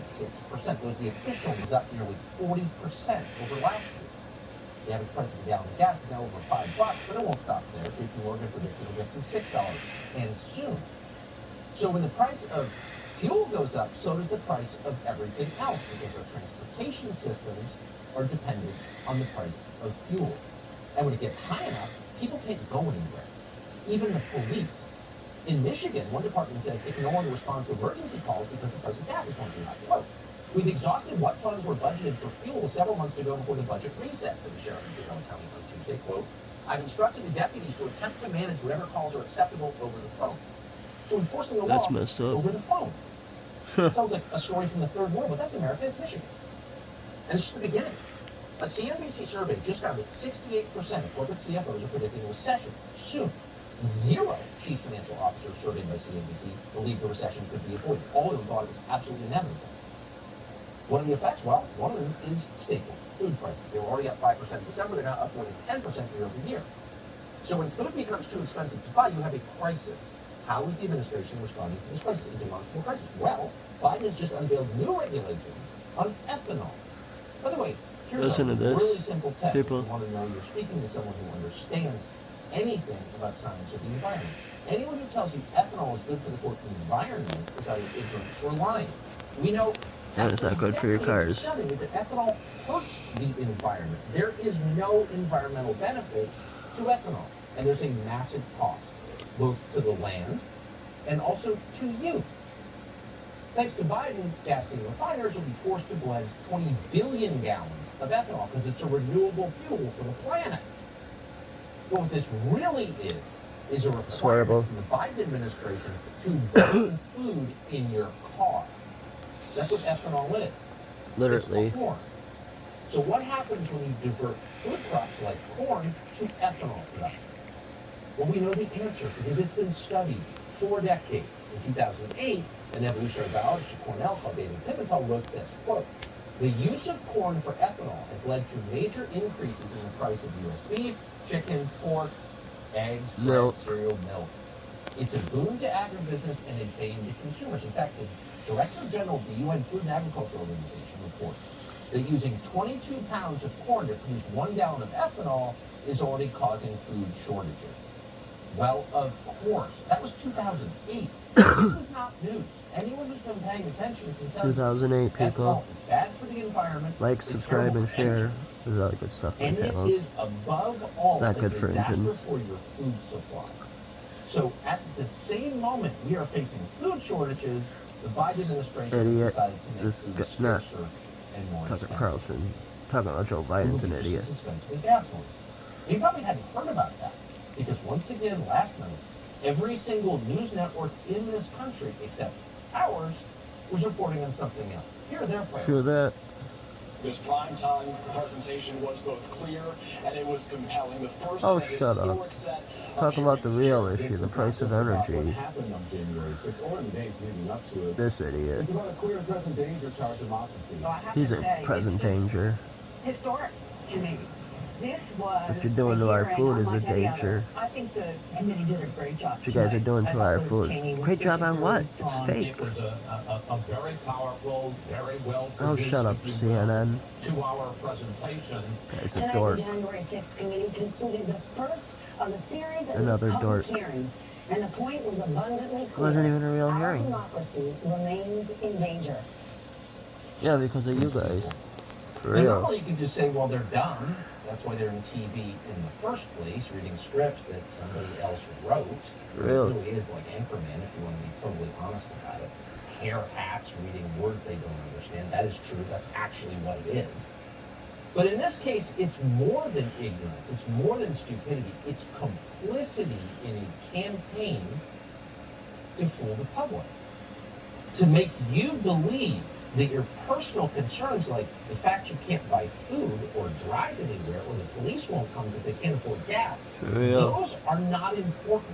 0.6%. Those are the official is up nearly 40% over last year. The average price of a gallon of gas is now over $5, but it won't stop there. JP Morgan predicted it'll get to $6 and soon. So when the price of fuel goes up, so does the price of everything else because our transportation systems are dependent on the price of fuel. And when it gets high enough, people can't go anywhere. Even the police. In Michigan, one department says it can no longer respond to emergency calls because the price of gas is going too high. Quote, we've exhausted what funds were budgeted for fuel several months to go before the budget reset, said the sheriff in Sonoma County on Tuesday. Quote, I've instructed the deputies to attempt to manage whatever calls are acceptable over the phone. So enforcing the law over the phone. It sounds like a story from the third world, but that's America, it's Michigan. And it's just the beginning. A CNBC survey just found that 68% of corporate CFOs are predicting a recession soon. 0 chief financial officers surveyed by CNBC believe the recession could be avoided. All of them thought it was absolutely inevitable. What are the effects? Well, one of them is staples, food prices. They were already up 5% in December. They're now up more than 10% year over year. So when food becomes too expensive to buy, you have a crisis. How is the administration responding to this crisis? A demonstrable crisis. Well, Biden has just unveiled new regulations on ethanol. By the way, here's a really simple test. People. If you want to know you're speaking to someone who understands anything about science or the environment. Anyone who tells you ethanol is good for the quote environment is either ignorant or lying. We know that is not good for your cars. That ethanol hurts the environment. There is no environmental benefit to ethanol, and there's a massive cost, both to the land and also to you. Thanks to Biden, gasoline refiners will be forced to blend 20 billion gallons of ethanol because it's a renewable fuel for the planet. But what this really is a requirement from the Biden administration to burn food in your car. That's what ethanol is. Literally. It's corn. So what happens when you divert food crops like corn to ethanol production? Well, we know the answer because it's been studied for decades. In 2008, an evolutionary biologist at Cornell called David Pimentel wrote this, quote, the use of corn for ethanol has led to major increases in the price of U.S. beef, chicken, pork, eggs, bread, cereal, milk. It's a boon to agribusiness and a bane to consumers. In fact, the Director General of the UN Food and Agriculture Organization reports that using 22 pounds of corn to produce 1 gallon of ethanol is already causing food shortages. Well, of course. That was 2008. This is not news. Anyone who's been paying attention can tell 2008 people. Ethanol is bad for the environment. Like, subscribe, and share. There's other good stuff on my channels. It is above all it's not good for engines. For your food supply. So at the same moment we are facing food shortages, the Biden administration has decided to make food scarcer and more expensive. Tucker Carlson talking about Joe Biden's an idiot. As expensive as gasoline. You probably hadn't heard about that because once again last night, every single news network in this country, except ours, was reporting on something else. Here are their priorities. Sure that. This primetime presentation was both clear and it was compelling. The first shut up. Talk about the real issue, the price of energy. What happened on January 6th or in the days leading up to it. This idiot. It's about a clear and present danger to our democracy. He's a present danger. Historic to me. This was what you're doing to our food is a danger. I think the committee did a great job. What you guys are doing to our food. Great job on what? It's fake. It was a very powerful, very well produced. Oh, shut up, CNN. 2-hour presentation. Guy's a dork. The January 6th committee concluded the first of a series of another public dork. Hearings, and the point was abundantly clear. It wasn't even a real hearing. Our democracy remains in danger. Yeah, because of you guys. For real. real. You can just say, well, they're done. That's why they're in TV in the first place, reading scripts that somebody else wrote. Really? It really is like Anchorman, if you want to be totally honest about it. Hair hats, reading words they don't understand. That is true. That's actually what it is. But in this case, it's more than ignorance. It's more than stupidity. It's complicity in a campaign to fool the public. To make you believe that your personal concerns, like the fact you can't buy food or drive anywhere, or the police won't come because they can't afford gas, those are not important.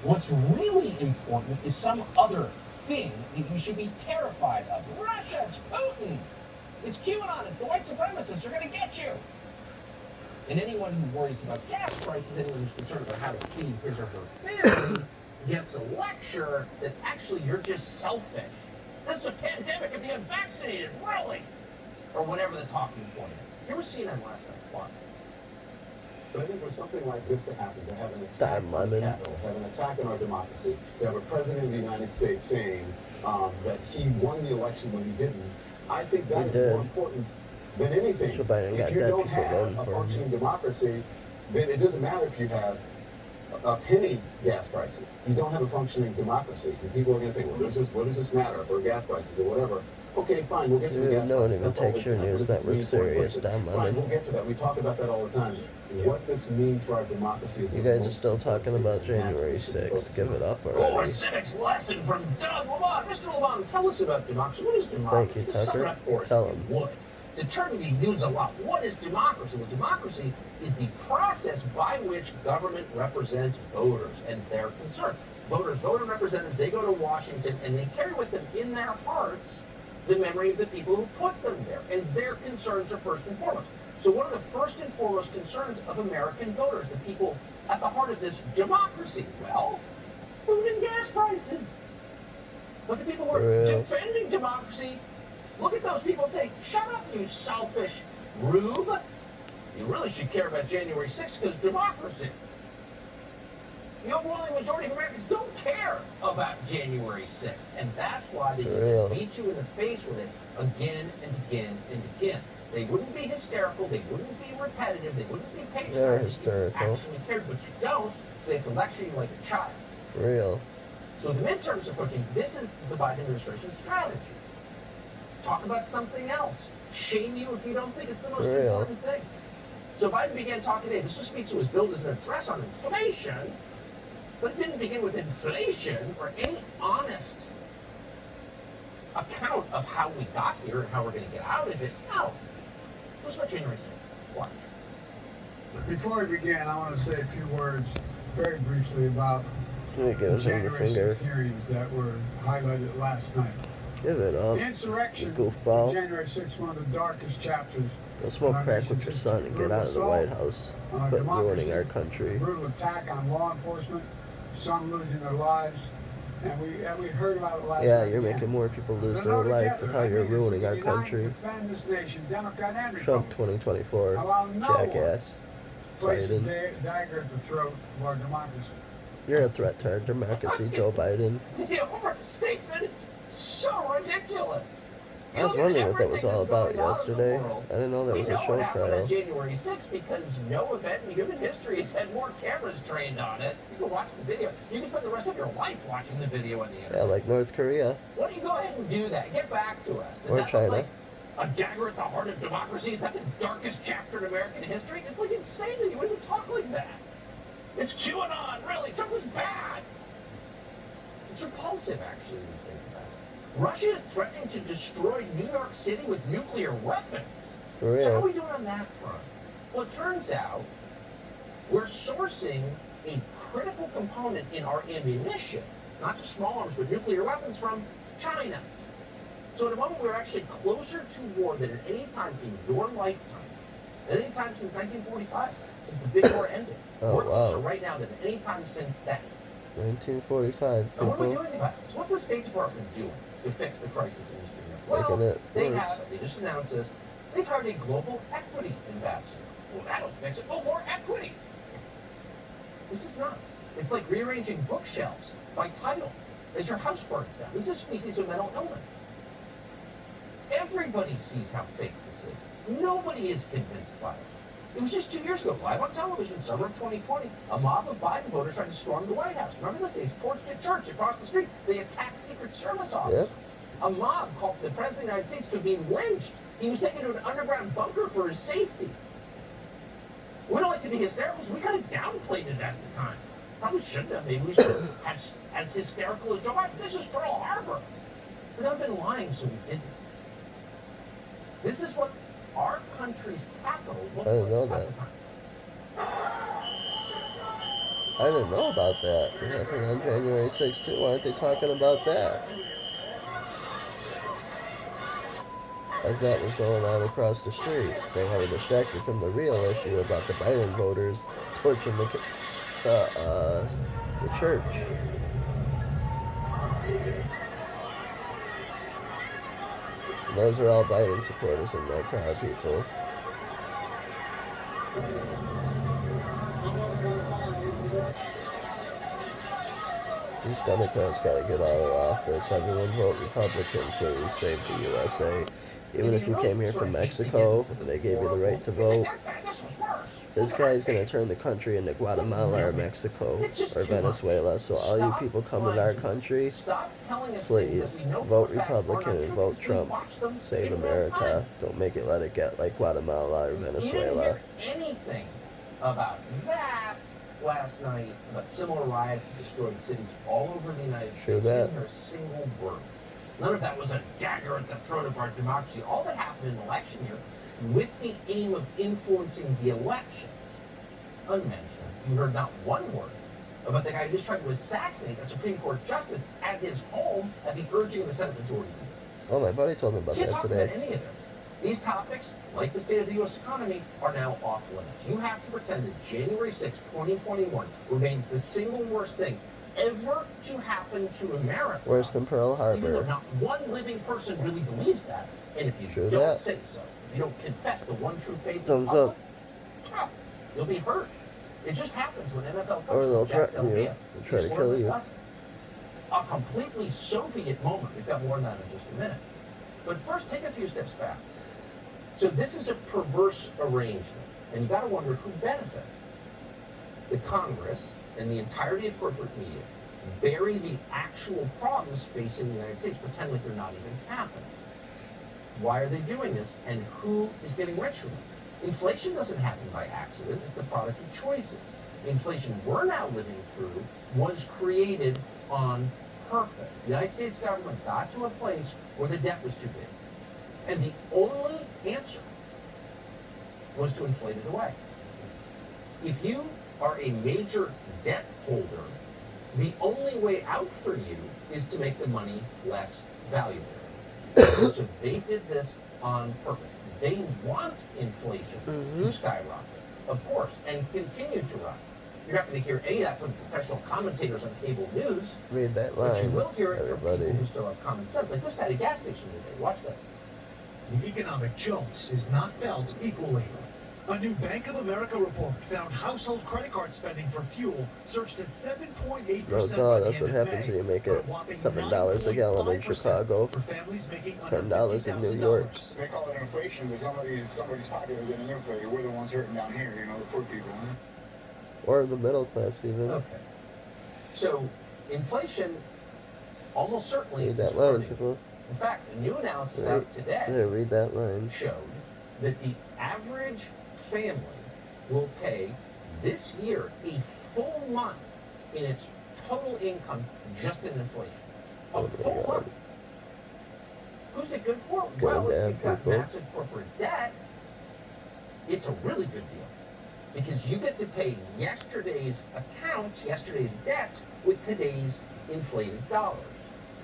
What's really important is some other thing that you should be terrified of. Russia, it's Putin, it's QAnon, it's the white supremacists, they're going to get you. And anyone who worries about gas prices, anyone who's concerned about how to feed his or her family, gets a lecture that actually you're just selfish. This is a pandemic of the unvaccinated, really? Or whatever the talking point is. Here was CNN last night. Why? But I think for something like this to happen, to have an attack on the Capitol, have an attack on our democracy, to have a president of the United States saying that he won the election when he didn't, I think that is more important than anything. If you don't have a functioning democracy, then it doesn't matter if you have penny gas prices. You don't have a functioning democracy. And people are going to think, well, what does this matter for gas prices or whatever? Okay, fine, we'll get to the gas prices. No one even takes your news network serious, damn Fine, lemon. we'll get to that. We talk about that all the time. What this means for our democracy is... You guys are still talking about January 6th. Give it up already. Oh, a civics lesson from Doug Lamont. Mr. Lamont, tell us about democracy. What is democracy? Thank you, Just sum it Tucker. up for us, Tell if him. you would. It's a term you use a lot. What is democracy? Well, democracy is the process by which government represents voters and their concerns. Voters, voter representatives, they go to Washington and they carry with them in their hearts the memory of the people who put them there. And their concerns are first and foremost. So one of the first and foremost concerns of American voters, the people at the heart of this democracy, well, food and gas prices. But the people who are defending democracy, look at those people and say, shut up, you selfish rube. You really should care about January 6th because democracy. The overwhelming majority of Americans don't care about January 6th. And that's why they beat you in the face with it again and again and again. They wouldn't be hysterical, they wouldn't be repetitive, they wouldn't be patronizing if you actually cared, but you don't, so they have to lecture you like a child. For real. So the midterms approaching, this is the Biden administration's strategy. Talk about something else. Shame you if you don't think it's the most important thing. So Biden began talking today. This was speech that was billed as an address on inflation, but it didn't begin with inflation or any honest account of how we got here and how we're going to get out of it. No. It was about January 6th. Watch. Before we begin, I want to say a few words very briefly about the January 6th hearings that were highlighted last night. Give it up, The insurrection goofball. of January 6th, one of the darkest chapters. Go smoke crack with your son and get out of the White House. Quit ruining our country. Brutal attack on law enforcement, some losing their lives. And we heard about it last night. Yeah, you're making more people lose their life with how you're ruining our country. Defend this nation, Democrat and Trump Republican. 2024, Place jackass. a Biden. dagger at the throat of our democracy. You're a threat to our democracy, Joe Biden. The overstatement is so ridiculous. I was wondering what that was all about yesterday. I didn't know that was a show trial. On January 6th because no event in human history has had more cameras trained on it. You can watch the video. You can spend the rest of your life watching the video on the internet. Yeah, like North Korea. Why don't you go ahead and do that? Get back to us. Does Or that China. look like a dagger at the heart of democracy? Is that the darkest chapter in American history? It's like insane that you wouldn't talk like that. It's QAnon, really. Trump was bad. It's repulsive, actually, when you think about it. Russia is threatening to destroy New York City with nuclear weapons. For real. So how are we doing on that front? Well, it turns out we're sourcing a critical component in our ammunition, not just small arms, but nuclear weapons from China. So at a moment we're actually closer to war than at any time in your lifetime, at any time since 1945, since the big war ended. Oh, we're closer wow. right now than at any time since then. 1945, Now, what are we people. doing about this? What's the State Department doing to fix the crisis in Eastern Europe? Making Well, it they worse. have, they just announced this, they've hired a global equity ambassador. Well, that'll fix it. Oh, more equity. This is nuts. It's like rearranging bookshelves by title as your house burns down. This is a species of mental illness. Everybody sees how fake this is. Nobody is convinced by it. It was just 2 years ago, live on television, summer of 2020, a mob of Biden voters tried to storm the White House. Remember this? They torched a church across the street. They attacked Secret Service officers. A mob called for the President of the United States to be lynched. He was taken to an underground bunker for his safety. We don't like to be hysterical, so we kind of downplayed it at the time. Probably shouldn't have. Maybe we should have as hysterical as Joe Biden. This is Pearl Harbor. But I've been lying, so we didn't. This is what our country's capital looked I didn't know like that. at the time. I didn't know about that. It happened on January 6th too. Why aren't they talking about that? As that was going on across the street, they were distracted from the real issue about the Biden voters torching the church. Those are all Biden supporters in that crowd, people. These Democrats gotta get out of office. Everyone vote Republican, please. Save the USA. Even if you came here from Mexico, they gave you the right to vote. This guy's gonna turn the country into Guatemala or Mexico or Venezuela. So all you people coming to our country, please vote Republican and vote Trump. Save America. Don't make it let it get like Guatemala or Venezuela. Anything about that last night, about similar riots that destroyed cities all over the United States? You didn't hear a single word. None of that was a dagger at the throat of our democracy. All that happened in the election here, with the aim of influencing the election, unmentioned. You heard not one word about the guy who just tried to assassinate a Supreme Court justice at his home at the urging of the Senate Majority Leader. Oh, my buddy told me about that today. Can't talk about any of this. These topics, like the state of the U.S. economy, are now off limits. You have to pretend that January 6, 2021 remains the single worst thing ever to happen to America. Worse than Pearl Harbor. Even though not one living person really believes that. And if you don't say so, if you don't confess the one true faith, thumbs up. You'll be hurt. It just happened to an NFL coach. Or they'll threaten you. They'll try to kill you. A completely Soviet moment. We've got more on that in just a minute. But first, take a few steps back. So this is a perverse arrangement, and you got to wonder who benefits. The Congress and the entirety of corporate media bury the actual problems facing the United States, pretend like they're not even happening. Why are they doing this, and who is getting rich from it? Inflation doesn't happen by accident. It's the product of choices. The inflation we're now living through was created on purpose. The United States government got to a place where the debt was too big. And the only answer was to inflate it away. If you are a major debt holder, the only way out for you is to make the money less valuable. So they did this on purpose. They want inflation to skyrocket, of course, and continue to rise. You're not going to hear any of that from professional commentators on cable news. Read that line, but you will hear it everybody. from people who still have common sense. Like this guy at a gas station today. Watch this. The economic jolts is not felt equally. A new Bank of America report found household credit card spending for fuel surged to 7.8%. Oh God, that's what happens when you make it $7 a gallon in Chicago, for families making $10 in New York. They call it inflation, but somebody's pocket is getting inflated. We're the ones hurting down here, you know, the poor people. Huh? Or the middle class even. Okay. So inflation almost certainly Read is that line, hurting. people. In fact, a new analysis out today Read that line. showed that the average family will pay this year a full month in its total income just in inflation. A full month. Who's it good for? Well, if you've got massive corporate debt, it's a really good deal. Because you get to pay yesterday's accounts, yesterday's debts, with today's inflated dollars.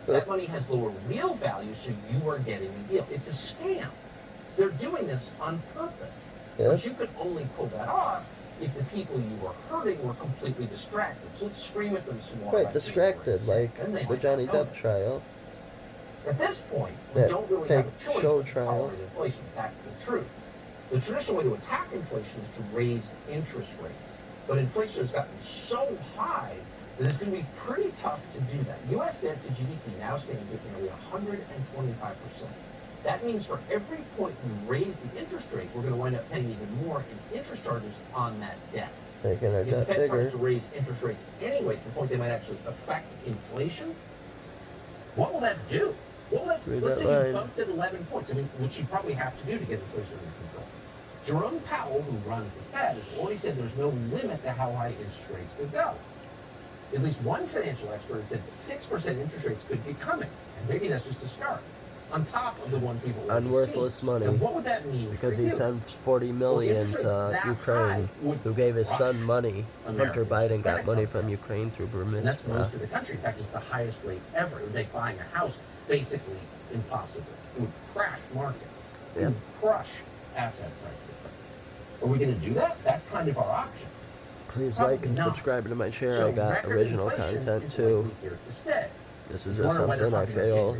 That money has lower real value, so you are getting a deal. It's a scam. They're doing this on purpose. But you could only pull that off if the people you were hurting were completely distracted. So let's scream at them some more. Right, distracted, like the Johnny Depp trial. At this point, we don't really have a choice show but to trial. tolerate inflation. That's the truth. The traditional way to attack inflation is to raise interest rates. But inflation has gotten so high that it's going to be pretty tough to do that. U.S. debt to GDP now stands at nearly 125%. That means for every point we raise the interest rate, we're going to wind up paying even more in interest charges on that debt. Making our If the debt Fed bigger. tries to raise interest rates anyway to the point they might actually affect inflation, what will that do? What will that do? Let's say you bumped it 11 points, which you probably have to do to get inflation under control. Jerome Powell, who runs the Fed, has already said there's no limit to how high interest rates could go. At least one financial expert has said 6% interest rates could be coming, and maybe that's just a start, on top of the ones we've already seen. Worthless money. And what would that mean because for he you? sent $40 million to Ukraine, who gave his son money. Hunter Biden got money from Ukraine through Burma. And that's most of the country. In fact, it's the highest rate ever. It would make buying a house basically impossible. It would crash markets. It would crush asset prices. Are we going to do that? That's kind of our option. Please Probably like and not. subscribe to my channel. So I got record original inflation content is too. likely here to stay. This is just something I feel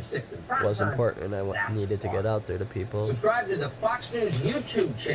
was important and I needed to get out there to people. Subscribe to the Fox News YouTube channel.